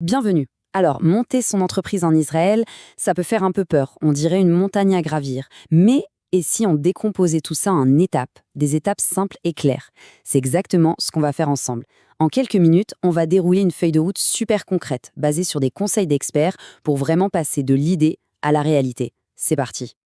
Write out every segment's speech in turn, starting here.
Bienvenue. Alors, monter son entreprise en Israël, ça peut faire un peu peur, on dirait une montagne à gravir. Mais, et si on décomposait tout ça en étapes, des étapes simples et claires? C'est exactement ce qu'on va faire ensemble. En quelques minutes, on va dérouler une feuille de route super concrète, basée sur des conseils d'experts, pour vraiment passer de l'idée à la réalité. C'est parti.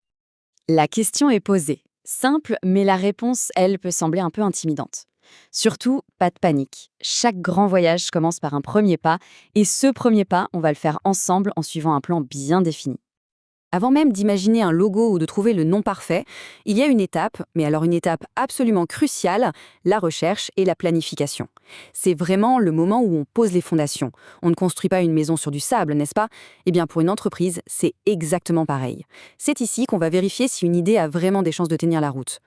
La question est posée. Simple, mais la réponse, elle, peut sembler un peu intimidante. Surtout, pas de panique. Chaque grand voyage commence par un premier pas, et ce premier pas, on va le faire ensemble en suivant un plan bien défini. Avant même d'imaginer un logo ou de trouver le nom parfait, il y a une étape, mais alors une étape absolument cruciale, la recherche et la planification. C'est vraiment le moment où on pose les fondations. On ne construit pas une maison sur du sable, n'est-ce pas? Eh bien, pour une entreprise, c'est exactement pareil. C'est ici qu'on va vérifier si une idée a vraiment des chances de tenir la route.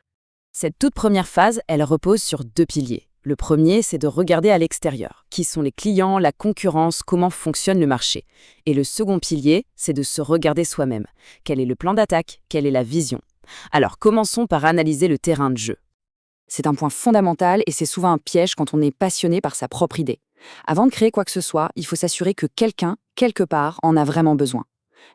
Cette toute première phase, elle repose sur deux piliers. Le premier, c'est de regarder à l'extérieur. Qui sont les clients, la concurrence, comment fonctionne le marché. Et le second pilier, c'est de se regarder soi-même. Quel est le plan d'attaque? Quelle est la vision? Alors, commençons par analyser le terrain de jeu. C'est un point fondamental et c'est souvent un piège quand on est passionné par sa propre idée. Avant de créer quoi que ce soit, il faut s'assurer que quelqu'un, quelque part, en a vraiment besoin.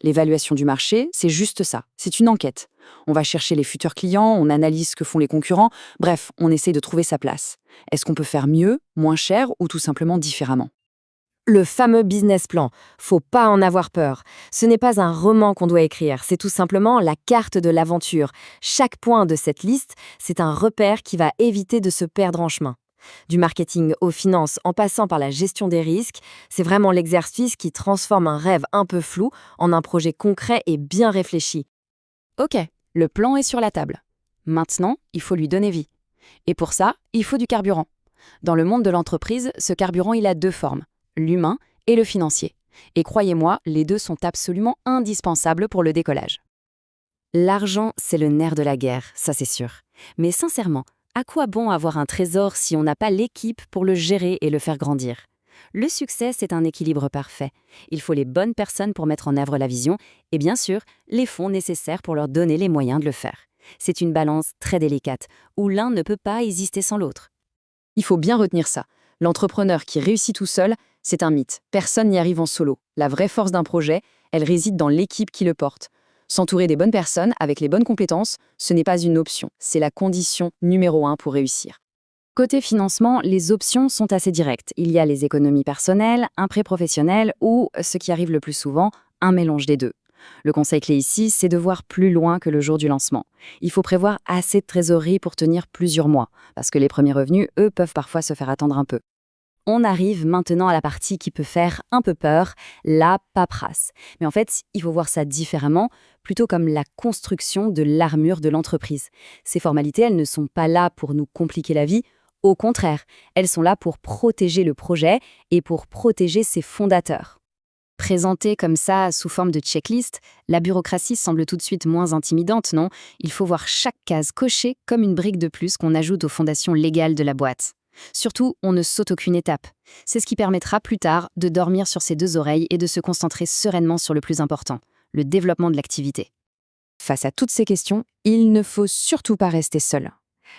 L'évaluation du marché, c'est juste ça, c'est une enquête. On va chercher les futurs clients, on analyse ce que font les concurrents, bref, on essaye de trouver sa place. Est-ce qu'on peut faire mieux, moins cher ou tout simplement différemment? Le fameux business plan, faut pas en avoir peur. Ce n'est pas un roman qu'on doit écrire, c'est tout simplement la carte de l'aventure. Chaque point de cette liste, c'est un repère qui va éviter de se perdre en chemin. Du marketing aux finances en passant par la gestion des risques, c'est vraiment l'exercice qui transforme un rêve un peu flou en un projet concret et bien réfléchi. Ok, le plan est sur la table. Maintenant, il faut lui donner vie. Et pour ça, il faut du carburant. Dans le monde de l'entreprise, ce carburant, il a deux formes, l'humain et le financier. Et croyez-moi, les deux sont absolument indispensables pour le décollage. L'argent, c'est le nerf de la guerre, ça c'est sûr. Mais sincèrement, à quoi bon avoir un trésor si on n'a pas l'équipe pour le gérer et le faire grandir? Le succès, c'est un équilibre parfait. Il faut les bonnes personnes pour mettre en œuvre la vision et bien sûr, les fonds nécessaires pour leur donner les moyens de le faire. C'est une balance très délicate, où l'un ne peut pas exister sans l'autre. Il faut bien retenir ça. L'entrepreneur qui réussit tout seul, c'est un mythe. Personne n'y arrive en solo. La vraie force d'un projet, elle réside dans l'équipe qui le porte. S'entourer des bonnes personnes avec les bonnes compétences, ce n'est pas une option, c'est la condition numéro 1 pour réussir. Côté financement, les options sont assez directes. Il y a les économies personnelles, un prêt professionnel ou, ce qui arrive le plus souvent, un mélange des deux. Le conseil clé ici, c'est de voir plus loin que le jour du lancement. Il faut prévoir assez de trésorerie pour tenir plusieurs mois, parce que les premiers revenus, eux, peuvent parfois se faire attendre un peu. On arrive maintenant à la partie qui peut faire un peu peur, la paperasse. Mais en fait, il faut voir ça différemment, plutôt comme la construction de l'armure de l'entreprise. Ces formalités, elles ne sont pas là pour nous compliquer la vie, au contraire, elles sont là pour protéger le projet et pour protéger ses fondateurs. Présentée comme ça, sous forme de checklist, la bureaucratie semble tout de suite moins intimidante, non? Il faut voir chaque case cochée comme une brique de plus qu'on ajoute aux fondations légales de la boîte. Surtout, on ne saute aucune étape. C'est ce qui permettra plus tard de dormir sur ses deux oreilles et de se concentrer sereinement sur le plus important, le développement de l'activité. Face à toutes ces questions, il ne faut surtout pas rester seul.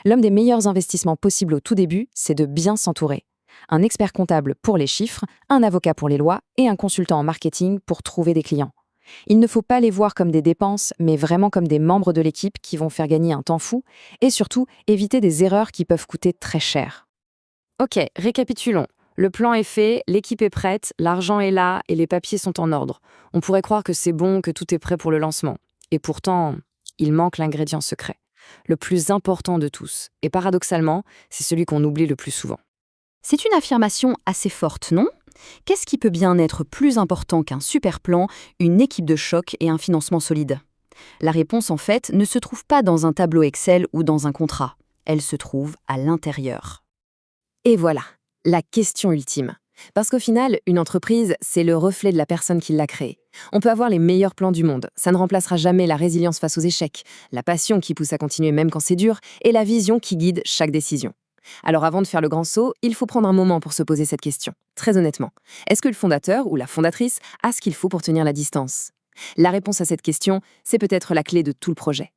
L'un des meilleurs investissements possibles au tout début, c'est de bien s'entourer. Un expert comptable pour les chiffres, un avocat pour les lois et un consultant en marketing pour trouver des clients. Il ne faut pas les voir comme des dépenses, mais vraiment comme des membres de l'équipe qui vont faire gagner un temps fou et surtout éviter des erreurs qui peuvent coûter très cher. Ok, récapitulons. Le plan est fait, l'équipe est prête, l'argent est là et les papiers sont en ordre. On pourrait croire que c'est bon, que tout est prêt pour le lancement. Et pourtant, il manque l'ingrédient secret. Le plus important de tous. Et paradoxalement, c'est celui qu'on oublie le plus souvent. C'est une affirmation assez forte, non? Qu'est-ce qui peut bien être plus important qu'un super plan, une équipe de choc et un financement solide? La réponse, en fait, ne se trouve pas dans un tableau Excel ou dans un contrat. Elle se trouve à l'intérieur. Et voilà, la question ultime. Parce qu'au final, une entreprise, c'est le reflet de la personne qui l'a créée. On peut avoir les meilleurs plans du monde, ça ne remplacera jamais la résilience face aux échecs, la passion qui pousse à continuer même quand c'est dur, et la vision qui guide chaque décision. Alors avant de faire le grand saut, il faut prendre un moment pour se poser cette question. Très honnêtement, est-ce que le fondateur ou la fondatrice a ce qu'il faut pour tenir la distance? La réponse à cette question, c'est peut-être la clé de tout le projet.